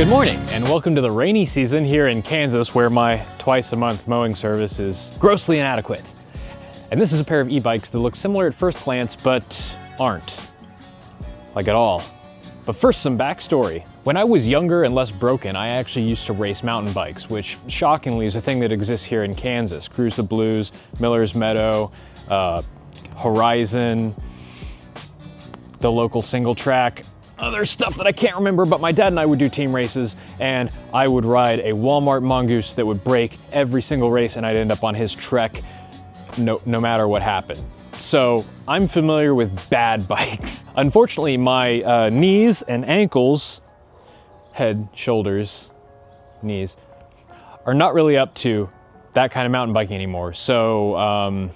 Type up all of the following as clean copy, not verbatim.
Good morning and welcome to the rainy season here in Kansas, where my twice-a-month mowing service is grossly inadequate. And this is a pair of e-bikes that look similar at first glance, but aren't. Like at all. But first, some backstory. When I was younger and less broken, I actually used to race mountain bikes, which shockingly is a thing that exists here in Kansas. Cruise the Blues, Miller's Meadow, Horizon, the local single track, other stuff that I can't remember, but my dad and I would do team races, and I would ride a Walmart Mongoose that would break every single race, and I'd end up on his trek no matter what happened. So I'm familiar with bad bikes. Unfortunately, my knees and ankles, head, shoulders, knees, are not really up to that kind of mountain biking anymore. So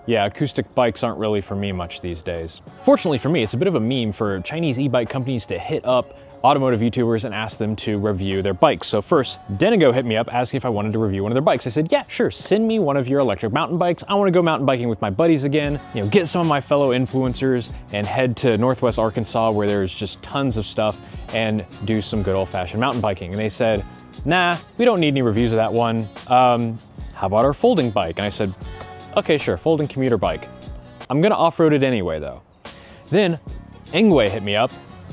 yeah, acoustic bikes aren't really for me much these days. Fortunately for me, it's a bit of a meme for Chinese e-bike companies to hit up automotive YouTubers and ask them to review their bikes. So first, Denago hit me up asking if I wanted to review one of their bikes. I said, yeah, sure, send me one of your electric mountain bikes. I want to go mountain biking with my buddies again, you know, get some of my fellow influencers and head to Northwest Arkansas where there's just tons of stuff and do some good old-fashioned mountain biking. And they said, nah, we don't need any reviews of that one. How about our folding bike? And I said, okay, sure, folding commuter bike. I'm gonna off-road it anyway though. Then ENGWE hit me up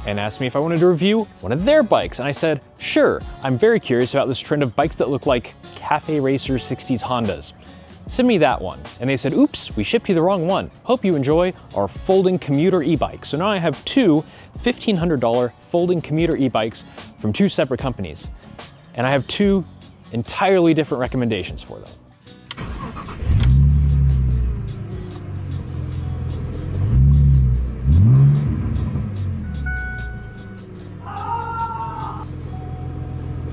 and asked me if I wanted to review one of their bikes. And I said, sure, I'm very curious about this trend of bikes that look like Cafe Racer 60s Hondas. Send me that one. And they said, oops, we shipped you the wrong one. Hope you enjoy our folding commuter e-bike. So now I have two $1,500 folding commuter e-bikes from two separate companies. And I have two entirely different recommendations for them.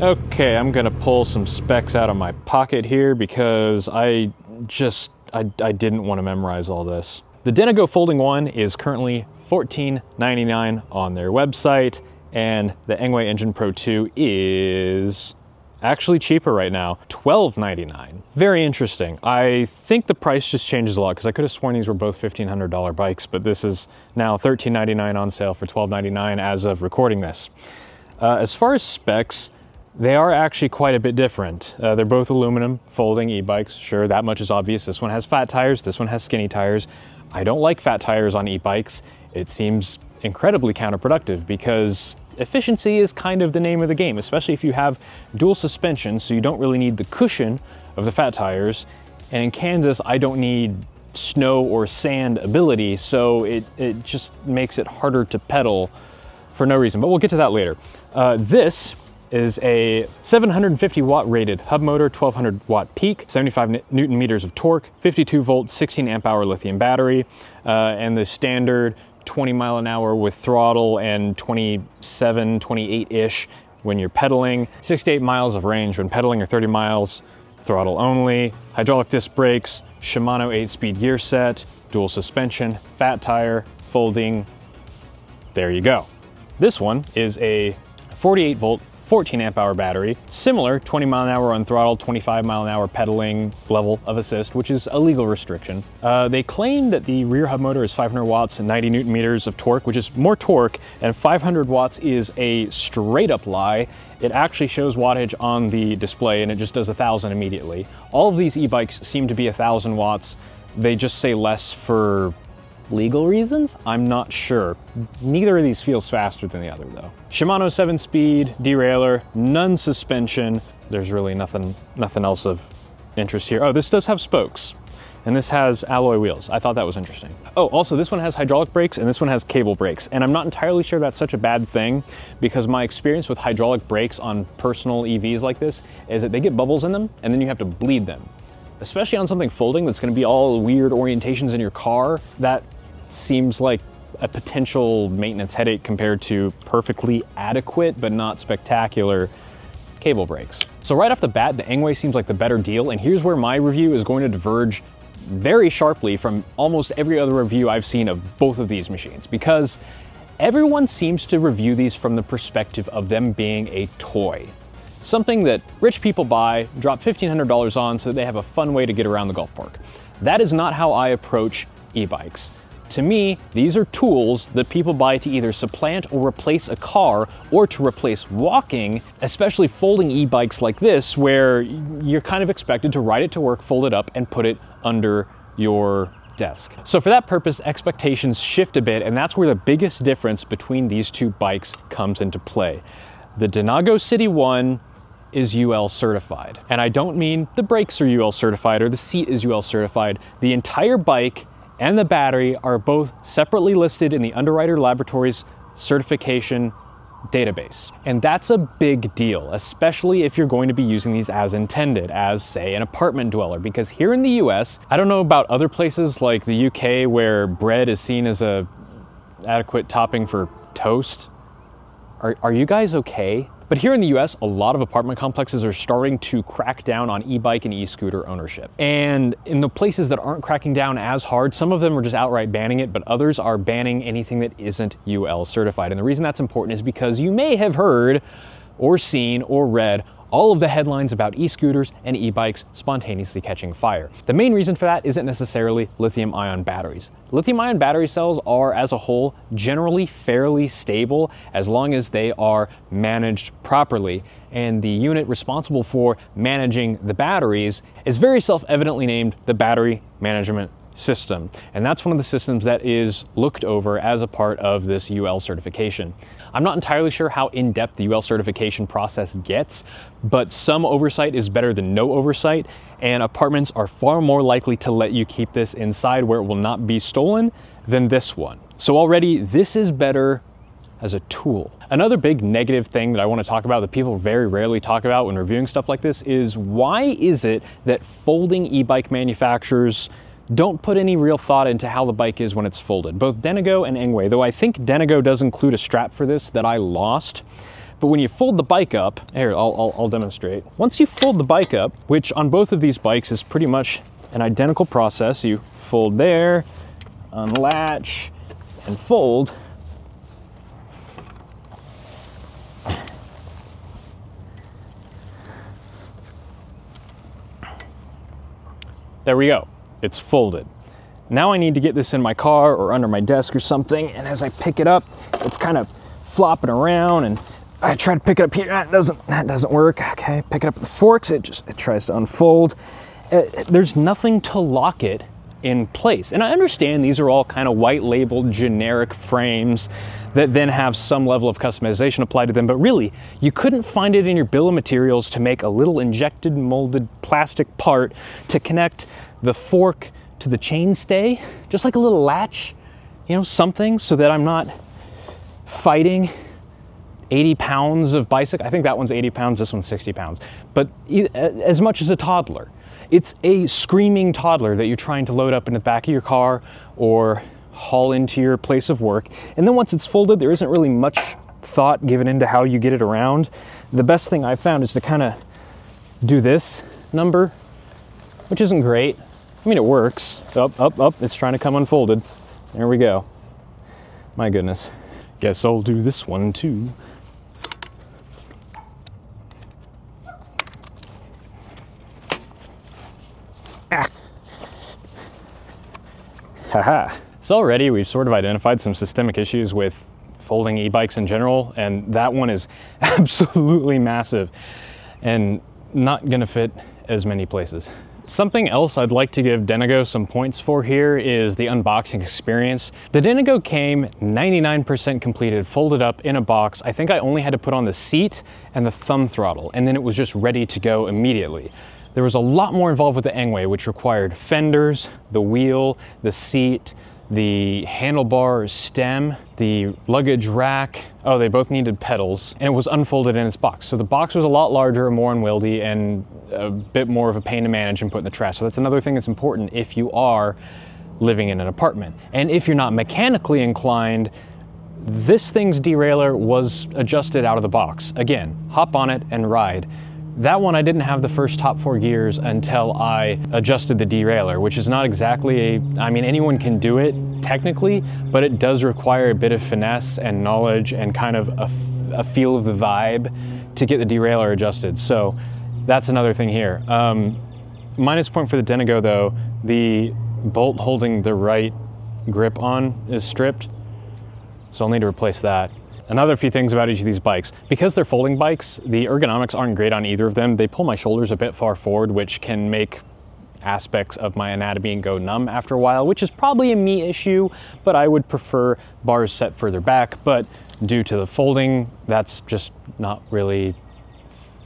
Okay, I'm gonna pull some specs out of my pocket here because I didn't want to memorize all this. The Denago Folding one is currently $14.99 on their website, and the ENGWE Engine Pro 2 is actually cheaper right now, $12.99. Very interesting. I think the price just changes a lot because I could have sworn these were both $1,500 bikes, but this is now $13.99 on sale for $12.99 as of recording this. As far as specs, they are actually quite a bit different. They're both aluminum folding e-bikes. Sure, that much is obvious. This one has fat tires, this one has skinny tires. I don't like fat tires on e-bikes. It seems incredibly counterproductive because efficiency is kind of the name of the game, especially if you have dual suspension, so you don't really need the cushion of the fat tires. And in Kansas, I don't need snow or sand ability, so it just makes it harder to pedal for no reason, but we'll get to that later. This is a 750 watt rated hub motor, 1200 watt peak, 75 Newton meters of torque, 52 volt, 16 amp hour lithium battery, and the standard 20 mile an hour with throttle and 27, 28-ish when you're pedaling, 68 miles of range when pedaling or 30 miles, throttle only, hydraulic disc brakes, Shimano 8-speed gear set, dual suspension, fat tire, folding, there you go. This one is a 48 volt, 14 amp hour battery, similar 20 mile an hour on throttle, 25 mile an hour pedaling level of assist, which is a legal restriction. They claim that the rear hub motor is 500 watts and 90 Newton meters of torque, which is more torque, and 500 watts is a straight up lie. It actually shows wattage on the display and it just does 1,000 immediately. All of these e-bikes seem to be 1,000 watts. They just say less for legal reasons? I'm not sure. Neither of these feels faster than the other though. Shimano 7-speed, derailleur, none suspension. There's really nothing else of interest here. Oh, this does have spokes, and this has alloy wheels. I thought that was interesting. Oh, also this one has hydraulic brakes and this one has cable brakes, and I'm not entirely sure that's such a bad thing because my experience with hydraulic brakes on personal EVs like this is that they get bubbles in them and then you have to bleed them. Especially on something folding that's gonna be all weird orientations in your car, that seems like a potential maintenance headache compared to perfectly adequate but not spectacular cable brakes. So right off the bat, the ENGWE seems like the better deal, and here's where my review is going to diverge very sharply from almost every other review I've seen of both of these machines, because everyone seems to review these from the perspective of them being a toy. Something that rich people buy, drop $1,500 on so that they have a fun way to get around the golf park. That is not how I approach e-bikes. To me, these are tools that people buy to either supplant or replace a car or to replace walking, especially folding e-bikes like this, where you're kind of expected to ride it to work, fold it up, and put it under your desk. So for that purpose, expectations shift a bit, and that's where the biggest difference between these two bikes comes into play. The Denago City 1 is UL certified. And I don't mean the brakes are UL certified or the seat is UL certified. The entire bike and the battery are both separately listed in the Underwriter Laboratories certification database. And that's a big deal, especially if you're going to be using these as intended, as say an apartment dweller, because here in the US, I don't know about other places like the UK where bread is seen as a adequate topping for toast. Are you guys okay? But here in the US, a lot of apartment complexes are starting to crack down on e-bike and e-scooter ownership. And in the places that aren't cracking down as hard, some of them are just outright banning it, but others are banning anything that isn't UL certified. And the reason that's important is because you may have heard or seen or read all of the headlines about e-scooters and e-bikes spontaneously catching fire. The main reason for that isn't necessarily lithium-ion batteries. Lithium-ion battery cells are, as a whole, generally fairly stable as long as they are managed properly. And the unit responsible for managing the batteries is very self-evidently named the Battery Management System. And that's one of the systems that is looked over as a part of this UL certification. I'm not entirely sure how in-depth the UL certification process gets, but some oversight is better than no oversight, and apartments are far more likely to let you keep this inside where it will not be stolen than this one. So already this is better as a tool. Another big negative thing that I want to talk about that people very rarely talk about when reviewing stuff like this is why is it that folding e-bike manufacturers don't put any real thought into how the bike is when it's folded. Both Denago and Engwe, though I think Denago does include a strap for this that I lost. But when you fold the bike up, here, I'll demonstrate. Once you fold the bike up, which on both of these bikes is pretty much an identical process, you fold there, unlatch, and fold. There we go. It's folded. Now I need to get this in my car or under my desk or something, and as I pick it up, it's kind of flopping around, and I try to pick it up here. That doesn't work. Okay, pick it up with the forks. It tries to unfold. There's nothing to lock it in place. And I understand these are all kind of white labeled generic frames that then have some level of customization applied to them, but really, you couldn't find it in your bill of materials to make a little injected molded plastic part to connect the fork to the chainstay, just like a little latch, you know, something so that I'm not fighting 80 pounds of bicycle. I think that one's 80 pounds, this one's 60 pounds, but as much as a toddler. It's a screaming toddler that you're trying to load up in the back of your car or haul into your place of work. And then once it's folded, there isn't really much thought given into how you get it around. The best thing I've found is to kind of do this number, which isn't great. I mean, it works. Up, it's trying to come unfolded. There we go. My goodness. Guess I'll do this one too. Ah. Haha. So already we've sort of identified some systemic issues with folding e-bikes in general, and that one is absolutely massive and not gonna fit as many places. Something else I'd like to give Denago some points for here is the unboxing experience. The Denago came 99% completed, folded up in a box. I think I only had to put on the seat and the thumb throttle, and then it was just ready to go immediately. There was a lot more involved with the Engwe, which required fenders, the wheel, the seat, the handlebar stem, the luggage rack. Oh, they both needed pedals, and it was unfolded in its box. So the box was a lot larger, more unwieldy, and a bit more of a pain to manage and put in the trash. So that's another thing that's important if you are living in an apartment. And if you're not mechanically inclined, this thing's derailleur was adjusted out of the box. Again, hop on it and ride. That one I didn't have the first top 4 gears until I adjusted the derailleur, which is not exactly I mean, anyone can do it technically, but it does require a bit of finesse and knowledge and kind of a feel of the vibe to get the derailleur adjusted. So that's another thing here. Minus point for the Denago though, the bolt holding the right grip on is stripped, so I'll need to replace that. Another few things about each of these bikes. Because they're folding bikes, the ergonomics aren't great on either of them. They pull my shoulders a bit far forward, which can make aspects of my anatomy go numb after a while, which is probably a me issue, but I would prefer bars set further back. But due to the folding, that's just not really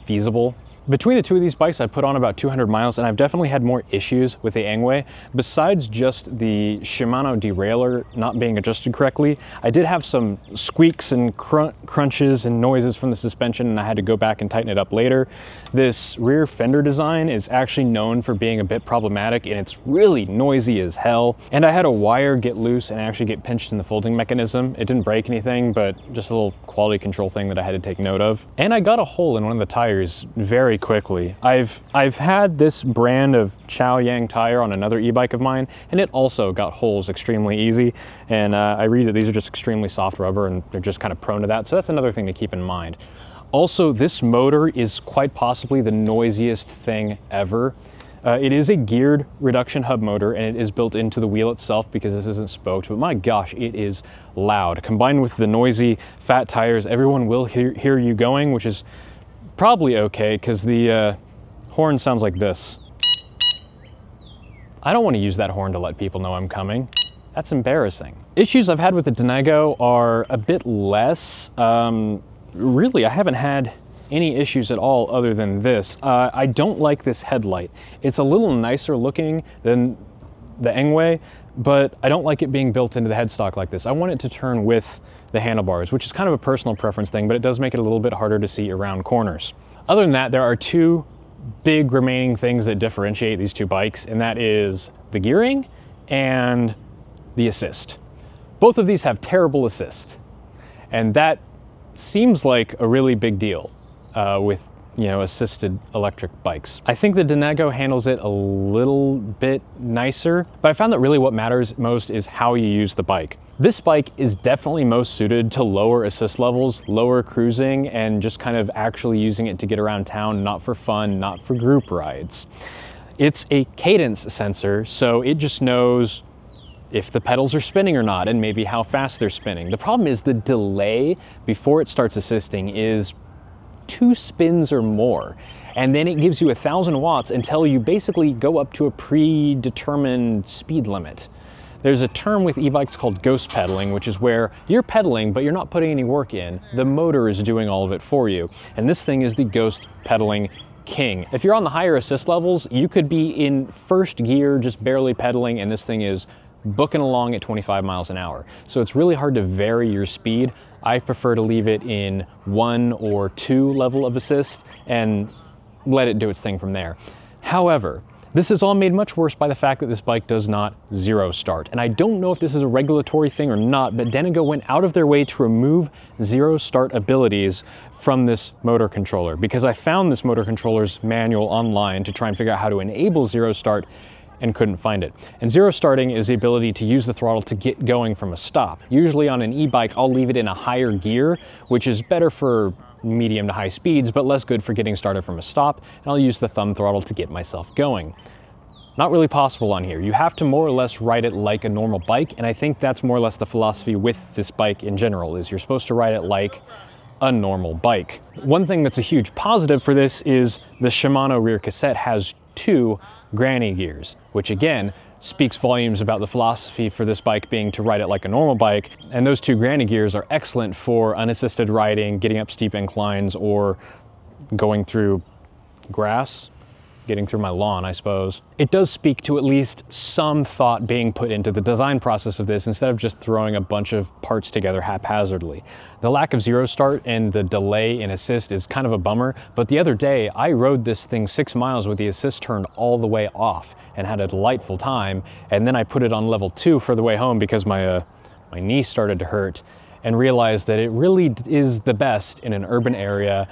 feasible. Between the two of these bikes, I put on about 200 miles, and I've definitely had more issues with the Engwe. Besides just the Shimano derailleur not being adjusted correctly, I did have some squeaks and crunches and noises from the suspension, and I had to go back and tighten it up later. This rear fender design is actually known for being a bit problematic, and it's really noisy as hell. And I had a wire get loose and actually get pinched in the folding mechanism. It didn't break anything, but just a little quality control thing that I had to take note of. And I got a hole in one of the tires very quickly. I've had this brand of Chow Yang tire on another e-bike of mine, and it also got holes extremely easy. And I read that these are just extremely soft rubber, and they're just kind of prone to that. So that's another thing to keep in mind. Also, this motor is quite possibly the noisiest thing ever. It is a geared reduction hub motor, and it is built into the wheel itself because this isn't spoked, but my gosh, it is loud. Combined with the noisy fat tires, everyone will hear you going, which is probably okay because the horn sounds like this. I don't want to use that horn to let people know I'm coming. That's embarrassing. Issues I've had with the Denago are a bit less. Really, I haven't had any issues at all other than this. I don't like this headlight. It's a little nicer looking than the Engwe, but I don't like it being built into the headstock like this. I want it to turn with the handlebars, which is kind of a personal preference thing, but it does make it a little bit harder to see around corners. Other than that, there are two big remaining things that differentiate these two bikes, and that is the gearing and the assist. Both of these have terrible assist, and that seems like a really big deal with, you know, assisted electric bikes. I think the Denago handles it a little bit nicer, but I found that really what matters most is how you use the bike. This bike is definitely most suited to lower assist levels, lower cruising, and just kind of actually using it to get around town, not for fun, not for group rides. It's a cadence sensor, so it just knows if the pedals are spinning or not, and maybe how fast they're spinning. The problem is the delay before it starts assisting is 2 spins or more. And then it gives you 1,000 watts until you basically go up to a predetermined speed limit. There's a term with e-bikes called ghost pedaling, which is where you're pedaling, but you're not putting any work in. The motor is doing all of it for you. And this thing is the ghost pedaling king. If you're on the higher assist levels, you could be in first gear, just barely pedaling, and this thing is booking along at 25 miles an hour. So it's really hard to vary your speed. I prefer to leave it in 1 or 2 level of assist and let it do its thing from there. However, this is all made much worse by the fact that this bike does not zero start. And I don't know if this is a regulatory thing or not, but Denago went out of their way to remove zero start abilities from this motor controller, because I found this motor controller's manual online to try and figure out how to enable zero start and couldn't find it. And zero starting is the ability to use the throttle to get going from a stop. Usually on an e-bike, I'll leave it in a higher gear, which is better for medium to high speeds, but less good for getting started from a stop, and I'll use the thumb throttle to get myself going. Not really possible on here. You have to more or less ride it like a normal bike, and I think that's more or less the philosophy with this bike in general, is you're supposed to ride it like a normal bike. One thing that's a huge positive for this is the Shimano rear cassette has 2 granny gears, which again speaks volumes about the philosophy for this bike being to ride it like a normal bike. And those 2 granny gears are excellent for unassisted riding, getting up steep inclines, or going through grass, getting through my lawn, I suppose. It does speak to at least some thought being put into the design process of this instead of just throwing a bunch of parts together haphazardly. The lack of zero start and the delay in assist is kind of a bummer, but the other day I rode this thing 6 miles with the assist turned all the way off and had a delightful time, and then I put it on level 2 for the way home because my knee started to hurt, and realized that it really is the best in an urban area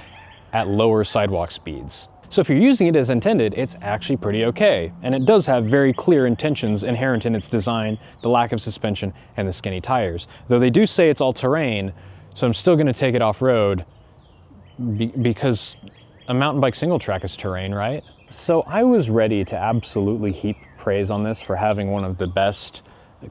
at lower sidewalk speeds. So if you're using it as intended, it's actually pretty okay. And it does have very clear intentions inherent in its design, the lack of suspension, and the skinny tires. Though they do say it's all-terrain, so I'm still gonna take it off-road because a mountain bike single track is terrain, right? So I was ready to absolutely heap praise on this for having one of the best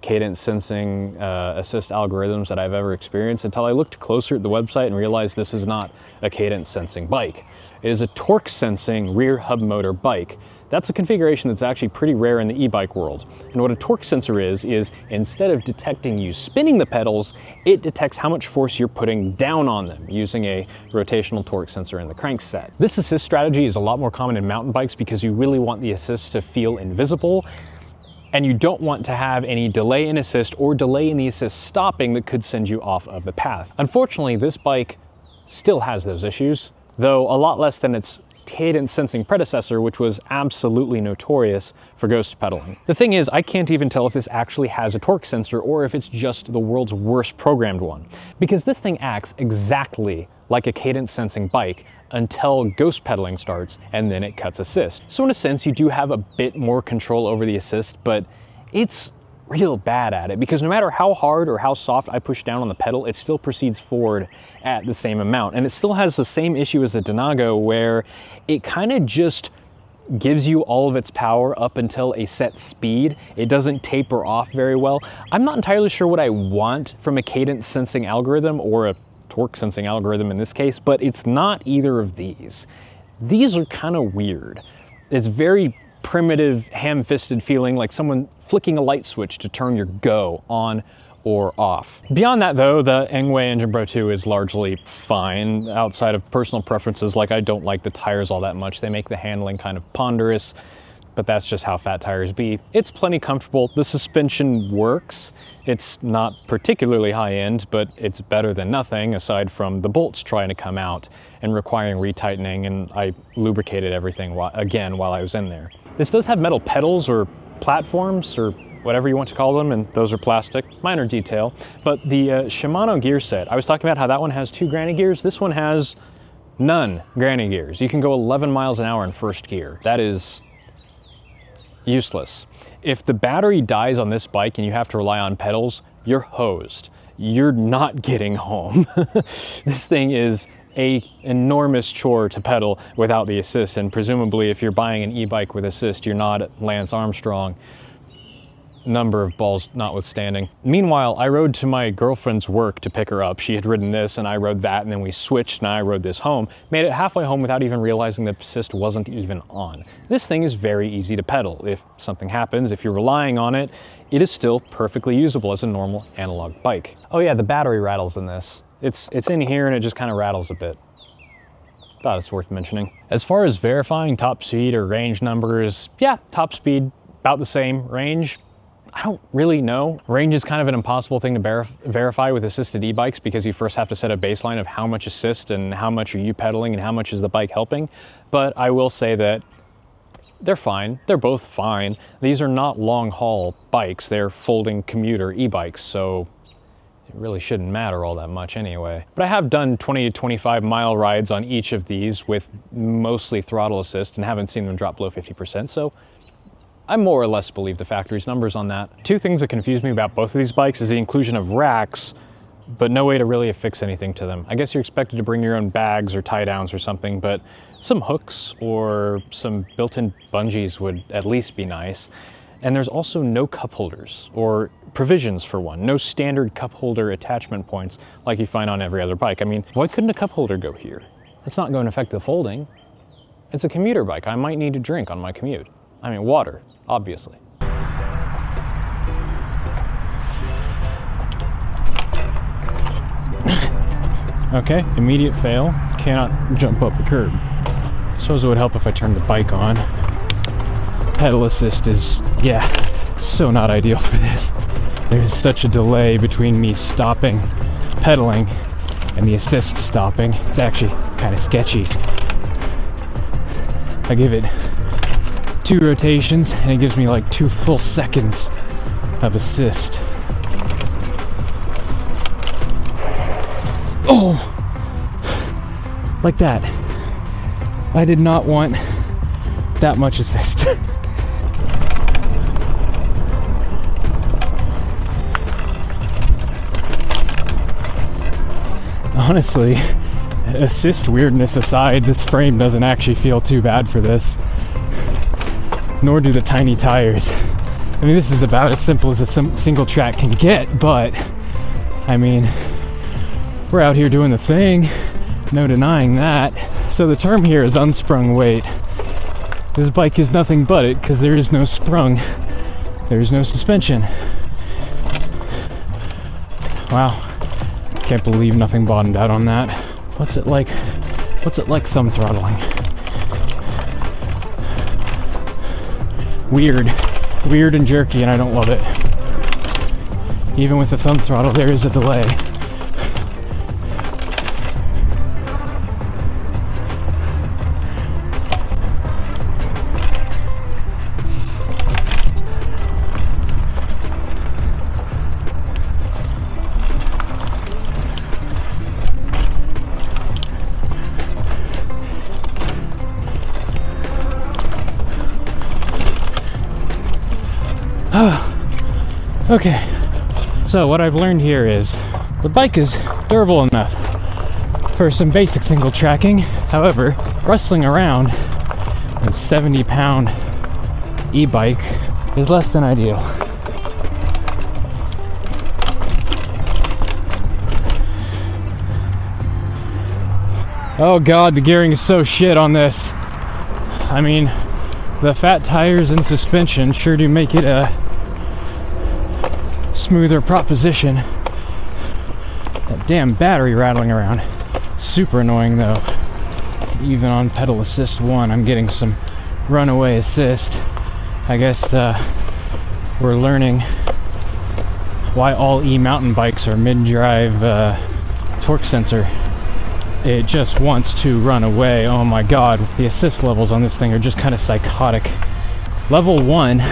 cadence sensing assist algorithms that I've ever experienced until I looked closer at the website and realized this is not a cadence sensing bike. It is a torque sensing rear hub motor bike. That's a configuration that's actually pretty rare in the e-bike world. And what a torque sensor is instead of detecting you spinning the pedals, it detects how much force you're putting down on them using a rotational torque sensor in the crankset. This assist strategy is a lot more common in mountain bikes because you really want the assist to feel invisible, and you don't want to have any delay in assist or delay in the assist stopping that could send you off of the path. Unfortunately, this bike still has those issues, though a lot less than its cadence sensing predecessor, which was absolutely notorious for ghost pedaling. The thing is, I can't even tell if this actually has a torque sensor or if it's just the world's worst programmed one, because this thing acts exactly like a cadence sensing bike until ghost pedaling starts, and then it cuts assist. So in a sense, you do have a bit more control over the assist, but it's real bad at it, because no matter how hard or how soft I push down on the pedal, it still proceeds forward at the same amount. And it still has the same issue as the Denago, where it kind of just gives you all of its power up until a set speed. It doesn't taper off very well. I'm not entirely sure what I want from a cadence sensing algorithm, or a torque sensing algorithm in this case, but it's not either of these. These are kind of weird. It's very primitive, ham-fisted feeling, like someone flicking a light switch to turn your go on or off. Beyond that though, the ENGWE Engine Pro 2 is largely fine outside of personal preferences, like I don't like the tires all that much. They make the handling kind of ponderous, but that's just how fat tires be. It's plenty comfortable. The suspension works. It's not particularly high-end, but it's better than nothing aside from the bolts trying to come out and requiring retightening, and I lubricated everything again while I was in there. This does have metal pedals or platforms or whatever you want to call them, and those are plastic, minor detail. But the Shimano gear set, I was talking about how that one has 2 granny gears. This one has none granny gears. You can go 11 miles an hour in first gear. That is useless. If the battery dies on this bike and you have to rely on pedals, you're hosed. You're not getting home. This thing is an enormous chore to pedal without the assist, and presumably if you're buying an e-bike with assist, you're not Lance Armstrong, number of balls notwithstanding. Meanwhile, I rode to my girlfriend's work to pick her up. She had ridden this and I rode that, and then we switched and I rode this home. Made it halfway home without even realizing the assist wasn't even on. This thing is very easy to pedal. If something happens, if you're relying on it, it is still perfectly usable as a normal analog bike. Oh yeah, the battery rattles in this. It's in here and it just kind of rattles a bit. Thought it's worth mentioning. As far as verifying top speed or range numbers, yeah, top speed about the same. Range, I don't really know. Range is kind of an impossible thing to verify with assisted e-bikes, because you first have to set a baseline of how much assist and how much are you pedaling and how much is the bike helping. But I will say that they're fine. They're both fine. These are not long haul bikes. They're folding commuter e-bikes, so it really shouldn't matter all that much anyway. But I have done 20 to 25 mile rides on each of these with mostly throttle assist and haven't seen them drop below 50%, so I more or less believe the factory's numbers on that. 2 things that confuse me about both of these bikes is the inclusion of racks, but no way to really affix anything to them. I guess you're expected to bring your own bags or tie downs or something, but some hooks or some built-in bungees would at least be nice. And there's also no cup holders or provisions for one. No standard cup holder attachment points like you find on every other bike. I mean, why couldn't a cup holder go here? It's not going to affect the folding. It's a commuter bike. I might need a drink on my commute. I mean, water, obviously. Okay, immediate fail. Cannot jump up the curb. Suppose it would help if I turned the bike on. Pedal assist is, yeah, so not ideal for this. There's such a delay between me stopping pedaling and the assist stopping. It's actually kind of sketchy. I give it 2 rotations and it gives me like 2 full seconds of assist. Oh! Like that. I did not want that much assist. Honestly, assist weirdness aside, this frame doesn't actually feel too bad for this. Nor do the tiny tires. I mean, this is about as simple as a single track can get, but I mean, we're out here doing the thing, no denying that. So the term here is unsprung weight. This bike is nothing but it, because there is no sprung, there is no suspension. Wow, can't believe nothing bottomed out on that. What's it like thumb throttling? Weird and jerky, and I don't love it. Even with the thumb throttle, there is a delay. Okay, so what I've learned here is the bike is durable enough for some basic single tracking. However, rustling around a 70-pound e-bike is less than ideal. Oh god, the gearing is so shit on this. I mean, the fat tires and suspension sure do make it a smoother proposition. That damn battery rattling around. Super annoying though. Even on pedal assist 1, I'm getting some runaway assist. I guess we're learning why all e-mountain bikes are mid-drive torque sensor. It just wants to run away. Oh my god, the assist levels on this thing are just kind of psychotic. Level 1,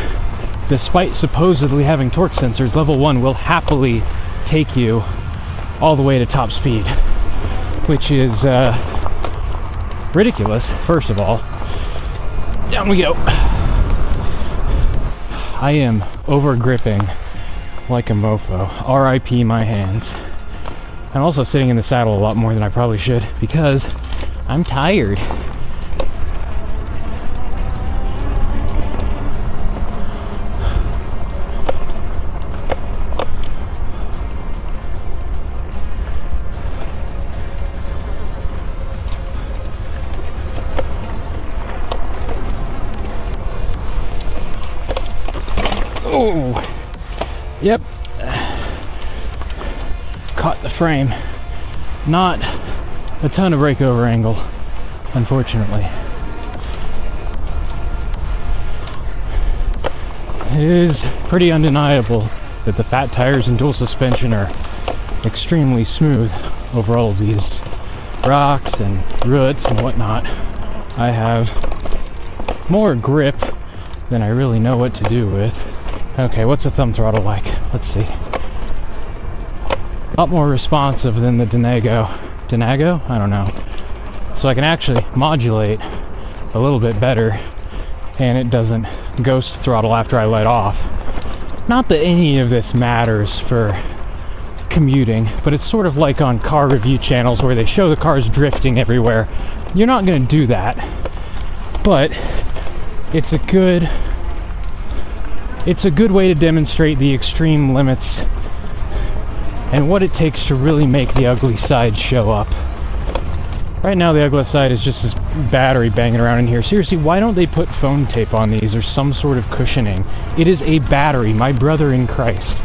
despite supposedly having torque sensors, level 1 will happily take you all the way to top speed, which is ridiculous, first of all. Down we go. I am over gripping like a mofo. RIP my hands. I'm also sitting in the saddle a lot more than I probably should because I'm tired. Oh, yep. Caught the frame. Not a ton of breakover angle, unfortunately. It is pretty undeniable that the fat tires and dual suspension are extremely smooth over all of these rocks and roots and whatnot. I have more grip than I really know what to do with. Okay, what's a thumb throttle like? Let's see. A lot more responsive than the Denago. Denago? I don't know. So I can actually modulate a little bit better, and it doesn't ghost throttle after I let off. Not that any of this matters for commuting, but it's sort of like on car review channels where they show the cars drifting everywhere. You're not going to do that, but it's a good way to demonstrate the extreme limits and what it takes to really make the ugly side show up. Right now the ugly side is just this battery banging around in here. Seriously, why don't they put foam tape on these or some sort of cushioning? It is a battery, my brother in Christ.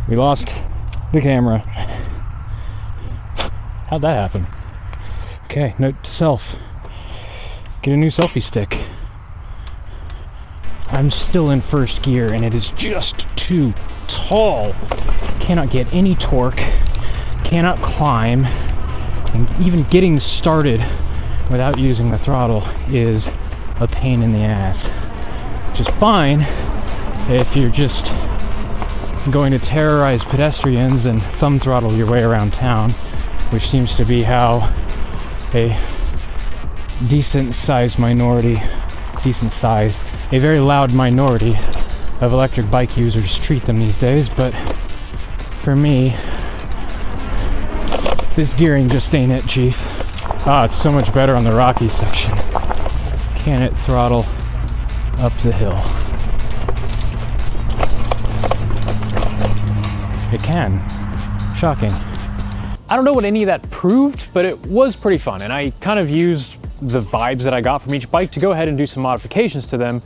We lost the camera. How'd that happen? Okay, note to self. Get a new selfie stick. I'm still in first gear and it is just too tall. Cannot get any torque, cannot climb, and even getting started without using the throttle is a pain in the ass. Which is fine if you're just going to terrorize pedestrians and thumb throttle your way around town, which seems to be how a a very loud minority of electric bike users treat them these days. But for me, this gearing just ain't it, chief. Ah, it's so much better on the rocky section. can it throttle up the hill? It can. Shocking. I don't know what any of that proved, but it was pretty fun, and I kind of used the vibes that I got from each bike to go ahead and do some modifications to them,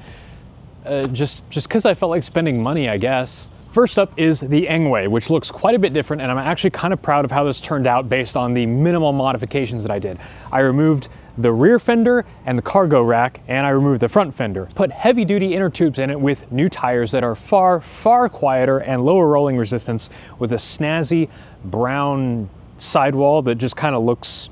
just because I felt like spending money, I guess. First up is the ENGWE, which looks quite a bit different, and I'm actually kind of proud of how this turned out based on the minimal modifications that I did. I removed the rear fender and the cargo rack, and I removed the front fender. Put heavy-duty inner tubes in it with new tires that are far, far quieter and lower rolling resistance, with a snazzy brown sidewall that just kind of looks,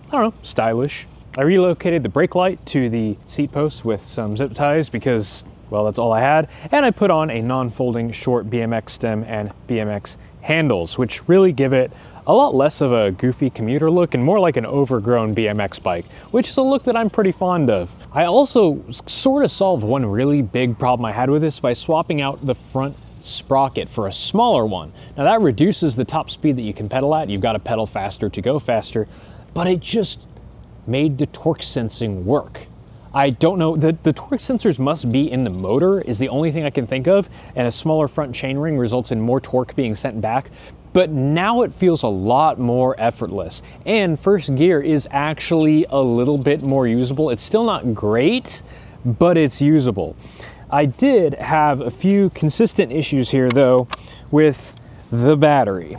I don't know, stylish. I relocated the brake light to the seat post with some zip ties because, well, that's all I had. And I put on a non-folding short BMX stem and BMX handles, which really give it a lot less of a goofy commuter look and more like an overgrown BMX bike, which is a look that I'm pretty fond of. I also sort of solved one really big problem I had with this by swapping out the front sprocket for a smaller one. Now that reduces the top speed that you can pedal at. You've got to pedal faster to go faster, but it just made the torque sensing work. I don't know, the torque sensors must be in the motor is the only thing I can think of, and a smaller front chainring results in more torque being sent back. But now it feels a lot more effortless, and first gear is actually a little bit more usable. It's still not great, but it's usable. I did have a few consistent issues here though with the battery.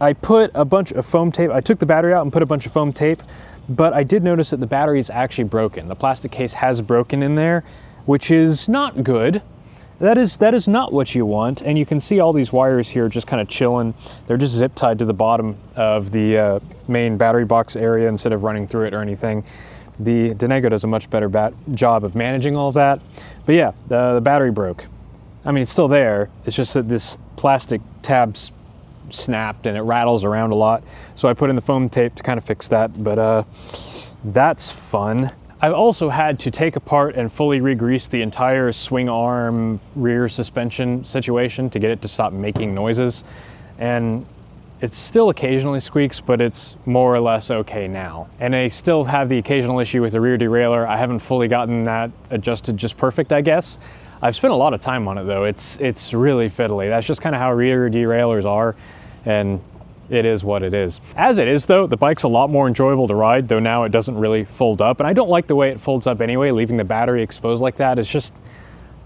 I put a bunch of foam tape, I took the battery out and put a bunch of foam tape, but I did notice that the battery is actually broken. The plastic case has broken in there, which is not good. That is not what you want, and you can see all these wires here just kind of chilling. They're just zip tied to the bottom of the main battery box area instead of running through it or anything. The Denago does a much better job of managing all of that. But yeah, the battery broke. I mean, it's still there. It's just that this plastic tab's snapped and it rattles around a lot. So I put in the foam tape to kind of fix that, but that's fun. I've also had to take apart and fully re-grease the entire swing arm rear suspension situation to get it to stop making noises. And it still occasionally squeaks, but it's more or less okay now. And I still have the occasional issue with the rear derailleur. I haven't fully gotten that adjusted just perfect, I guess. I've spent a lot of time on it though. It's really fiddly. That's just kind of how rear derailleurs are, and it is what it is. As it is though, the bike's a lot more enjoyable to ride, though now it doesn't really fold up. And I don't like the way it folds up anyway, leaving the battery exposed like that. It's just,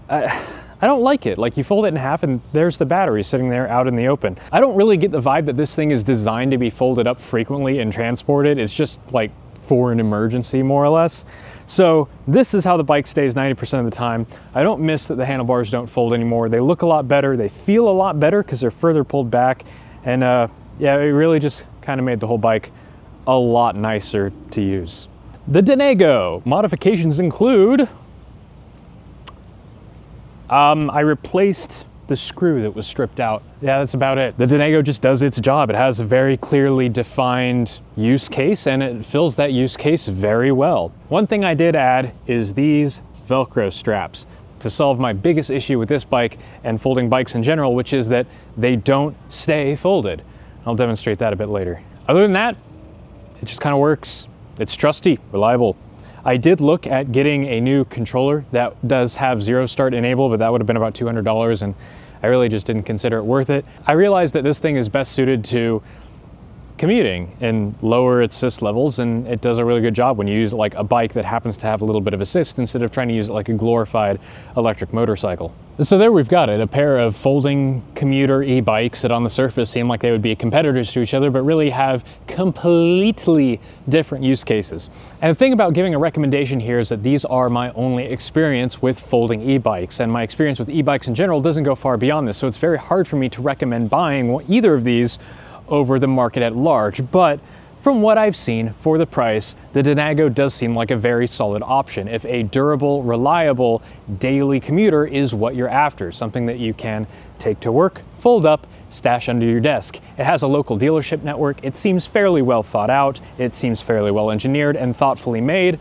I don't like it. Like, you fold it in half and there's the battery sitting there out in the open. I don't really get the vibe that this thing is designed to be folded up frequently and transported. It's just like for an emergency, more or less. So this is how the bike stays 90% of the time. I don't miss that the handlebars don't fold anymore. They look a lot better. They feel a lot better because they're further pulled back. And yeah, it really just kind of made the whole bike a lot nicer to use. The Denago modifications include, I replaced the screw that was stripped out. Yeah, that's about it. The Denago just does its job. It has a very clearly defined use case, and it fills that use case very well. One thing I did add is these Velcro straps to solve my biggest issue with this bike and folding bikes in general, which is that they don't stay folded. I'll demonstrate that a bit later. Other than that, it just kind of works. It's trusty, reliable. I did look at getting a new controller that does have zero start enabled, but that would have been about $200, and I really just didn't consider it worth it. I realized that this thing is best suited to commuting and lower assist levels, and it does a really good job when you use like a bike that happens to have a little bit of assist instead of trying to use it like a glorified electric motorcycle. So there we've got it, a pair of folding commuter e-bikes that on the surface seem like they would be competitors to each other, but really have completely different use cases. And the thing about giving a recommendation here is that these are my only experience with folding e-bikes, and my experience with e-bikes in general doesn't go far beyond this, so it's very hard for me to recommend buying either of these over the market at large. But from what I've seen for the price, the Denago does seem like a very solid option if a durable, reliable daily commuter is what you're after, something that you can take to work, fold up, stash under your desk. It has a local dealership network. It seems fairly well thought out. It seems fairly well engineered and thoughtfully made.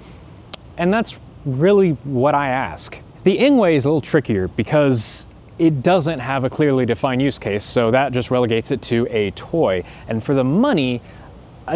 And that's really what I ask. The ENGWE is a little trickier because it doesn't have a clearly defined use case, so that just relegates it to a toy. And for the money,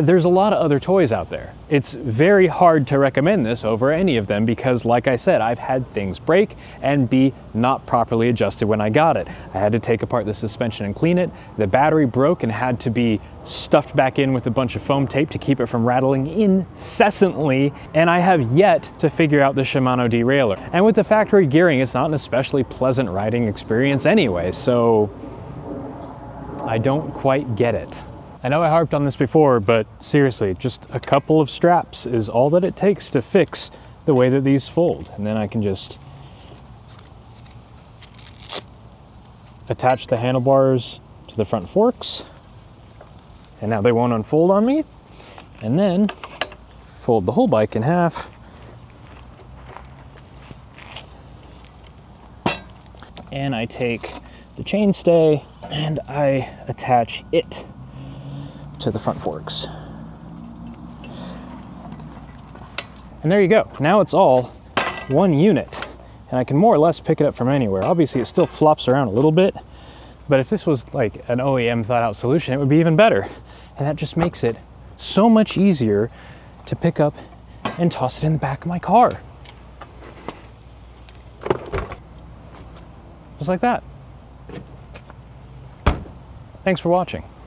there's a lot of other toys out there. It's very hard to recommend this over any of them because, like I said, I've had things break and be not properly adjusted when I got it. I had to take apart the suspension and clean it. The battery broke and had to be stuffed back in with a bunch of foam tape to keep it from rattling incessantly. And I have yet to figure out the Shimano derailleur. And with the factory gearing, it's not an especially pleasant riding experience anyway, so I don't quite get it. I know I harped on this before, but seriously, just a couple of straps is all that it takes to fix the way that these fold. And then I can just attach the handlebars to the front forks, and now they won't unfold on me. And then fold the whole bike in half. And I take the chainstay and I attach it to the front forks. And there you go. Now it's all one unit, and I can more or less pick it up from anywhere. Obviously it still flops around a little bit, but if this was like an OEM thought out solution, it would be even better. And that just makes it so much easier to pick up and toss it in the back of my car. Just like that. Thanks for watching.